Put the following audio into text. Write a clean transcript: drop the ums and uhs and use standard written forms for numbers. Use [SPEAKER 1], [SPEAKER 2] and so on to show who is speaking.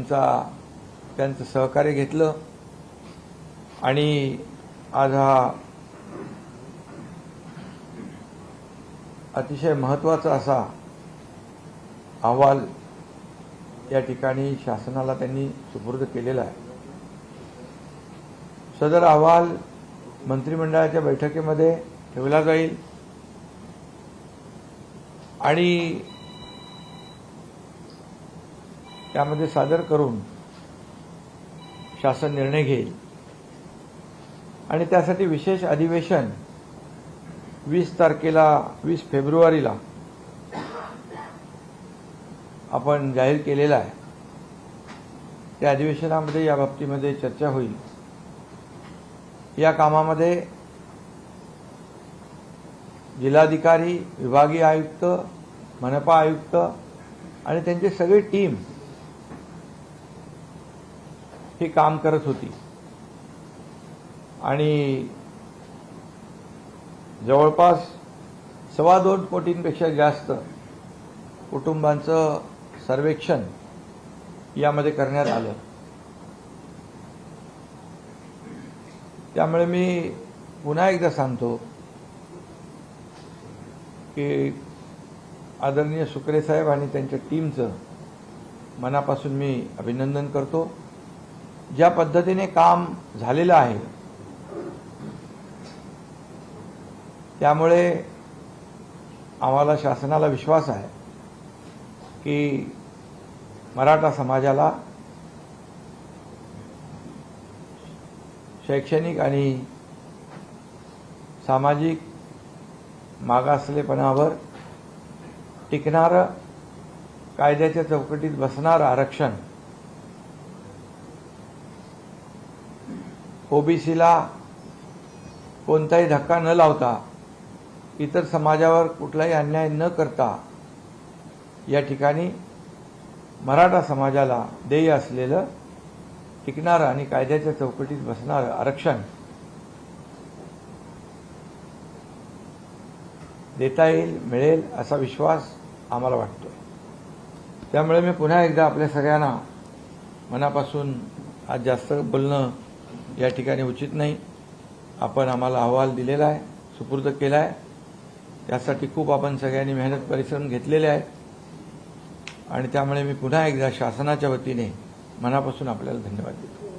[SPEAKER 1] त्यांचं सहकार्य घेतलं आणि आज हा अतिशय महत्त्वाचा असा अहवाल या ठिकाणी शासनाला त्यांनी सुपूर्द केलेला आहे। सदर अहवाल मंत्रिमंडळाच्या बैठकीमध्ये ठेवला जाईल आणि त्यामध्ये सादर करून शासन निर्णय घेईल आणि त्यासाठी विशेष अधिवेशन 20 फेब्रुवारीला आपण जाहीर केलेला आहे। त्या अधिवेशनामध्ये या बाबतीमध्ये चर्चा होईल। या कामामध्ये जिल्हाधिकारी, विभागीय आयुक्त, मनपा आयुक्त आणि त्यांची सगळी टीम हे काम करत होती आणि जवळपास 2.25 कोटींपेक्षा जास्त कुटुंबांचं सर्वेक्षण यामध्ये करण्यात आलं। त्यामुळे मी पुन्हा एकदा सांगतो की आदरणीय सुकरे साहेब आणि त्यांच्या टीमचं मनापासून मी अभिनंदन करतो। ज्या पद्धतीने काम झालेलं आहे त्यामुळे आम्हाला शासनाला विश्वास आहे की मराठा समाजाला शैक्षणिक आणि सामाजिक मागासलेपणावर टिकणारं, कायद्याच्या चौकटीत बसणारं आरक्षण ओबीसीला कोणताही धक्का न लावता, इतर समाजावर कुठलाही अन्याय न करता या ठिकाणी मराठा समाजाला देय असलेलं टिकणारं आणि कायद्याच्या चौकटीत बसणारं आरक्षण देता येईल, मिळेल असा विश्वास आम्हाला वाटतो। त्यामुळे मी पुन्हा एकदा आपल्या सगळ्यांना मनापासून आज जास्त बोलणं या ठिकाणी उचित नाही। आपण आम्हाला अहवाल दिलेला आहे, सुपूर्द केला आहे, त्यासाठी खूप आपण सगळ्यांनी मेहनत परिश्रम घेतलेले आहेत आणि त्यामुळे मी पुन्हा एकदा शासनाच्या वतीने मनापासून आपल्याला धन्यवाद देतो।